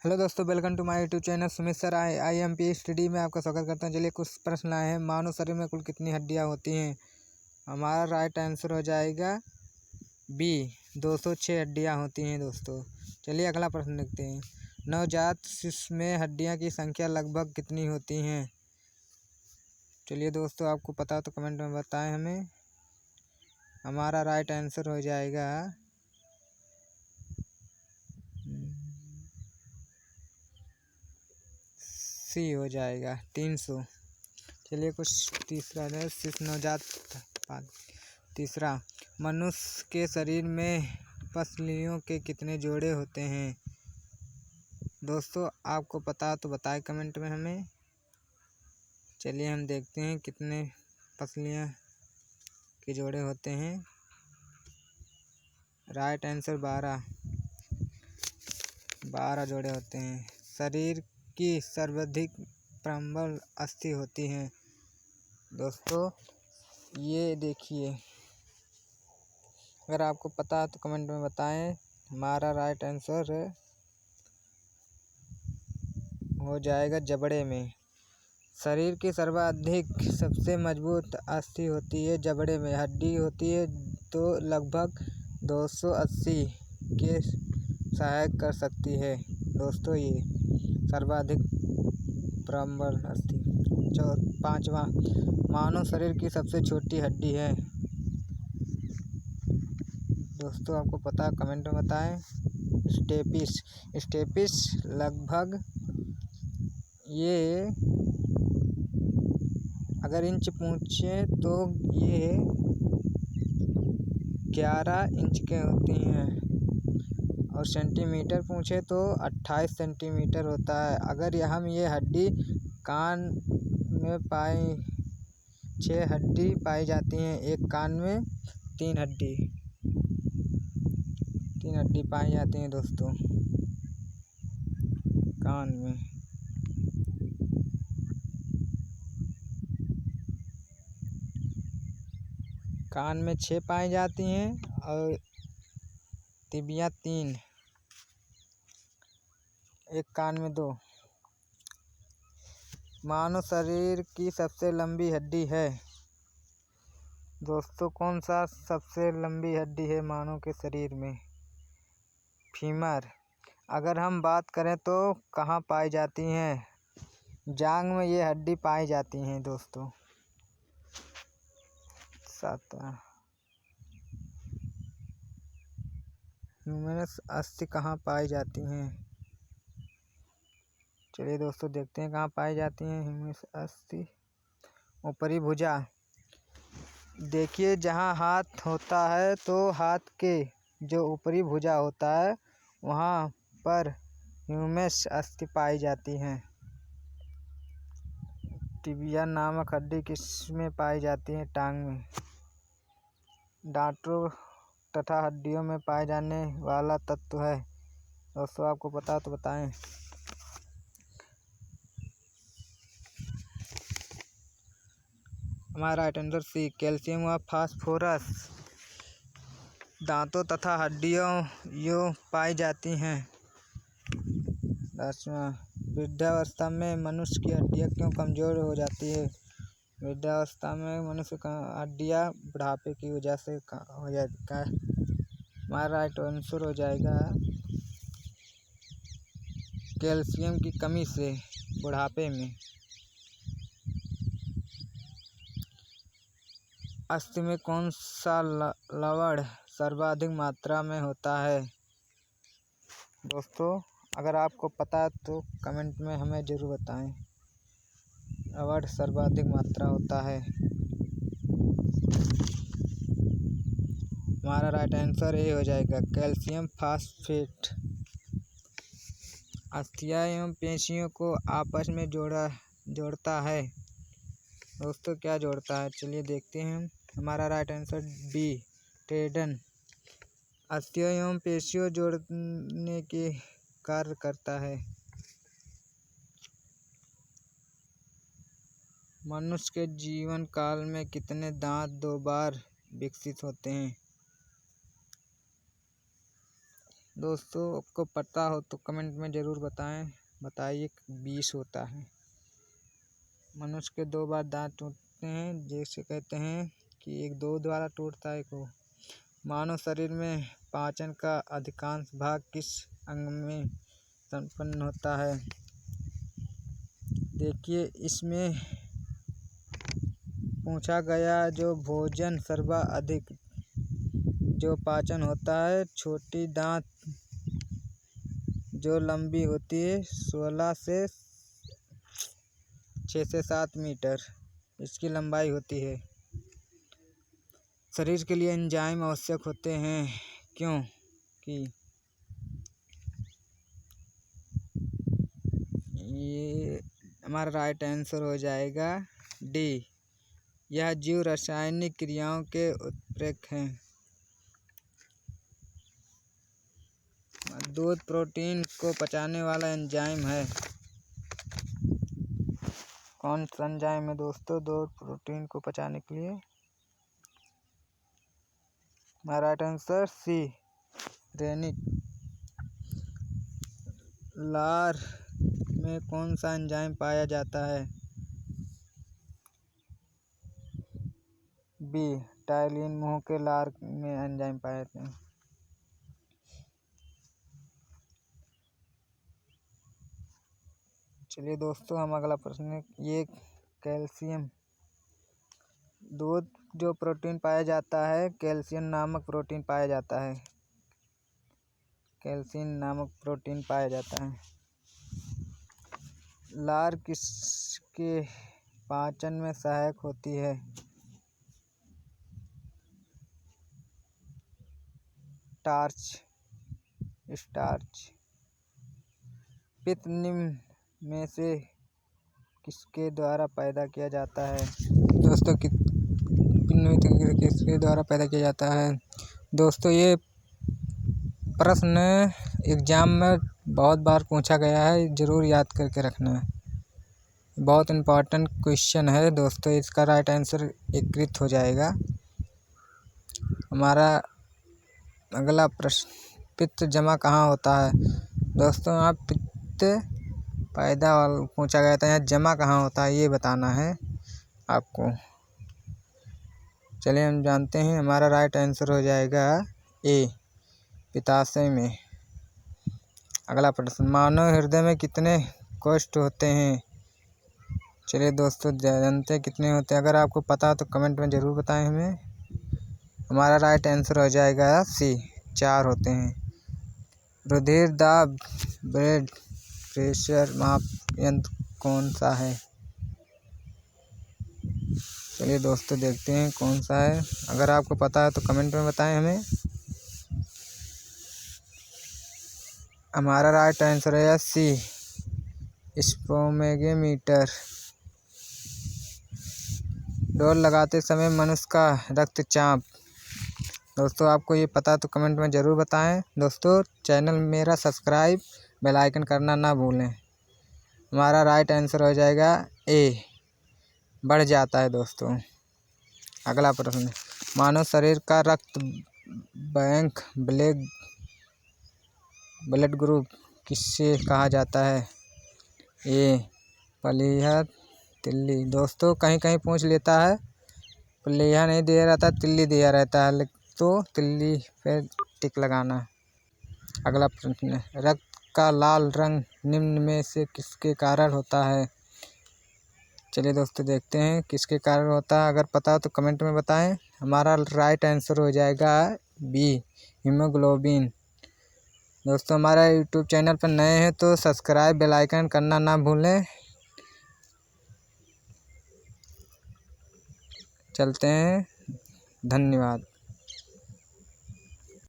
Hello दोस्तों, welcome to my YouTube channel Sumit sir I M P study में आपका स्वागत करता हूं। चलिए कुछ प्रश्न लाए हैं। मानव शरीर में कुल कितनी हड्डियां होती हैं? हमारा राइट आंसर हो जाएगा बी, 206 हड्डियां होती हैं दोस्तों। चलिए अगला प्रश्न देखते हैं। नवजात शिशु में हड्डियां की संख्या लगभग कितनी होती हैं? चलिए दोस्तों, आपको पता हो तो कमेंट में बताएं हमें। हमारा राइट आंसर हो जाएगा सी, हो जाएगा 300। चलिए कुछ तीसरा है। शिशु नवजात तीसरा, मनुष्य के शरीर में पसलियों के कितने जोड़े होते हैं? दोस्तों आपको पता तो बताएं कमेंट में हमें। चलिए हम देखते हैं कितने पसलियाँ के जोड़े होते हैं। राइट आंसर 12 जोड़े होते हैं। शरीर की सर्वाधिक प्रबल अस्थि होती हैं दोस्तों, ये देखिए। अगर आपको पता है तो कमेंट में बताएं। हमारा राइट आंसर हो जाएगा जबड़े में। शरीर की सर्वाधिक सबसे मजबूत अस्थि होती है जबड़े में। हड्डी होती है तो लगभग 280 के सहायक कर सकती है दोस्तों, ये सर्वाधिक प्रबल अस्थि। पांचवा, मानव शरीर की सबसे छोटी हड्डी है। दोस्तों आपको पता है कमेंट में बताएं। स्टेपिस लगभग ये अगर इंच पूछे तो ये 11 इंच के होती हैं, और सेंटीमीटर पूछे तो 28 सेंटीमीटर होता है। अगर हम ये हड्डी कान में 6 हड्डी पाई जाती हैं। एक कान में 3 हड्डी पाई जाती हैं दोस्तों कान में। कान में 6 पाई जाती हैं और तिबिया 3, एक कान में 2। मानव शरीर की सबसे लंबी हड्डी है दोस्तों, कौन सा सबसे लंबी हड्डी है मानव के शरीर में? फीमर। अगर हम बात करें तो कहाँ पाई जाती हैं? जांघ में ये हड्डी पाई जाती हैं दोस्तों। 7, ह्यूमरस अस्थि कहाँ पाई जाती हैं? चलिए दोस्तों देखते हैं कहाँ पाई जाती हैं ह्यूमरस अस्थि। ऊपरी भुजा। देखिए जहाँ हाथ होता है तो हाथ के जो ऊपरी भुजा होता है वहाँ पर ह्यूमरस अस्थि पाई जाती हैं। टिबिया नामक हड्डी किस में पाई जाती है? टांग में। दांतों तथा हड्डियों में पाए जाने वाला तत्व है दोस्तों, आपको पता तो बताएं। हमारा राइट आंसर सी, कैल्शियम व फास्फोरस दांतों तथा हड्डियों पाई जाती हैं। 10वां, वृद्धावस्था में मनुष्य की हड्डियां क्यों कमजोर हो जाती है? वृद्धावस्था में मनुष्य का हड्डियां बुढ़ापे की वजह से हो जाती है। हमारा राइट आंसर हो जाएगा कैल्शियम की कमी से बुढ़ापे में। अस्थि में कौन सा लवण सर्वाधिक मात्रा में होता है? दोस्तों अगर आपको पता है तो कमेंट में हमें ज़रूर बताएं। लवण सर्वाधिक मात्रा होता है। हमारा राइट आंसर ए हो जाएगा कैल्शियम फास्फेट। अस्थियां एवं पेशियों को आपस में जोड़ता है दोस्तों, क्या जोड़ता है? चलिए देखते हैं। हमारा राइट आंसर बी, टेंडन। अस्थियों एवं पेशियों जोड़ने के कार्य करता है। मनुष्य के जीवन काल में कितने दांत 2 बार विकसित होते हैं? दोस्तों आपको पता हो तो कमेंट में ज़रूर बताइए 20 होता है। मनुष्य के 2 बार दांत टूटते हैं, जैसे कहते हैं कि एक 2 द्वारा टूटता है, एक वो। मानव शरीर में पाचन का अधिकांश भाग किस अंग में संपन्न होता है? देखिए, इसमें पूछा गया जो भोजन सर्वाधिक जो पाचन होता है, छोटी दांत जो लंबी होती है 6 से 7 मीटर इसकी लंबाई होती है। शरीर के लिए एंजाइम आवश्यक होते हैं क्योंकि ये हमारा राइट आंसर हो जाएगा डी। यह जीव रासायनिक क्रियाओं के उत्प्रेरक हैं। दूध प्रोटीन को पचाने वाला एंजाइम है। कौन सा एंजाइम है दोस्तों दूध प्रोटीन को पचाने के लिए? हमारा राइट आंसर सी, रेनिक। लार में कौन सा एंजाइम पाया जाता है? B, ptyalin. मुंह के लार में एंजाइम पाए जाते हैं। चलिए दोस्तों, हम अगला प्रश्न, ये कैल्शियम। दूध जो प्रोटीन पाया जाता है, कैल्शियम नामक प्रोटीन पाया जाता है। कैल्शियम नामक प्रोटीन पाया जाता है। लार किसके पाचन में सहायक होती है? स्टार्च। पित्त निम्न में से किसके द्वारा पैदा किया जाता है? दोस्तों किसके द्वारा पैदा किया जाता है? दोस्तों ये प्रश्न एग्जाम में बहुत बार पूछा गया है, ज़रूर याद करके रखना है। बहुत इम्पोर्टेंट क्वेश्चन है दोस्तों। इसका राइट आंसर एकीकृत हो जाएगा। हमारा अगला प्रश्न, पित्त जमा कहाँ होता है? दोस्तों यहाँ पित्त पैदा पूछा गया था, यहाँ जमा कहाँ होता है ये बताना है आपको। चलिए हम जानते हैं। हमारा राइट आंसर हो जाएगा ए, पित्ताशय में। अगला प्रश्न, मानव हृदय में कितने कोष्ठ होते हैं? चलिए दोस्तों जानते हैं कितने होते हैं। अगर आपको पता हो तो कमेंट में ज़रूर बताएं हमें। हमारा राइट आंसर हो जाएगा सी, 4 होते हैं। रुधिर दाब ब्लड प्रेशर माप यंत्र कौन सा है? चलिए दोस्तों देखते हैं कौन सा है। अगर आपको पता है तो कमेंट में बताएं हमें। हमारा राइट आंसर है सी, स्पोमेगोमीटर। दौड़ लगाते समय मनुष्य का रक्तचाप। दोस्तों आपको ये पता तो कमेंट में ज़रूर बताएं। दोस्तों चैनल मेरा सब्सक्राइब, बेल आइकन करना ना भूलें। हमारा राइट आंसर हो जाएगा ए, बढ़ जाता है दोस्तों। अगला प्रश्न, मानव शरीर का रक्त बैंक ब्लड ग्रुप किससे कहा जाता है? ए, प्लीहा तिल्ली। दोस्तों कहीं कहीं पूछ लेता है, प्लीहा नहीं दिया रहता, तिल्ली दिया रहता है, तो तिल्ली पे टिक लगाना। अगला प्रश्न, रक्त का लाल रंग निम्न में से किसके कारण होता है? चलिए दोस्तों देखते हैं किसके कारण होता है। अगर पता हो तो कमेंट में बताएं। हमारा राइट आंसर हो जाएगा बी, हीमोग्लोबिन। दोस्तों हमारा यूट्यूब चैनल पर नए हैं तो सब्सक्राइब, बेल आइकन करना ना भूलें। चलते हैं, धन्यवाद।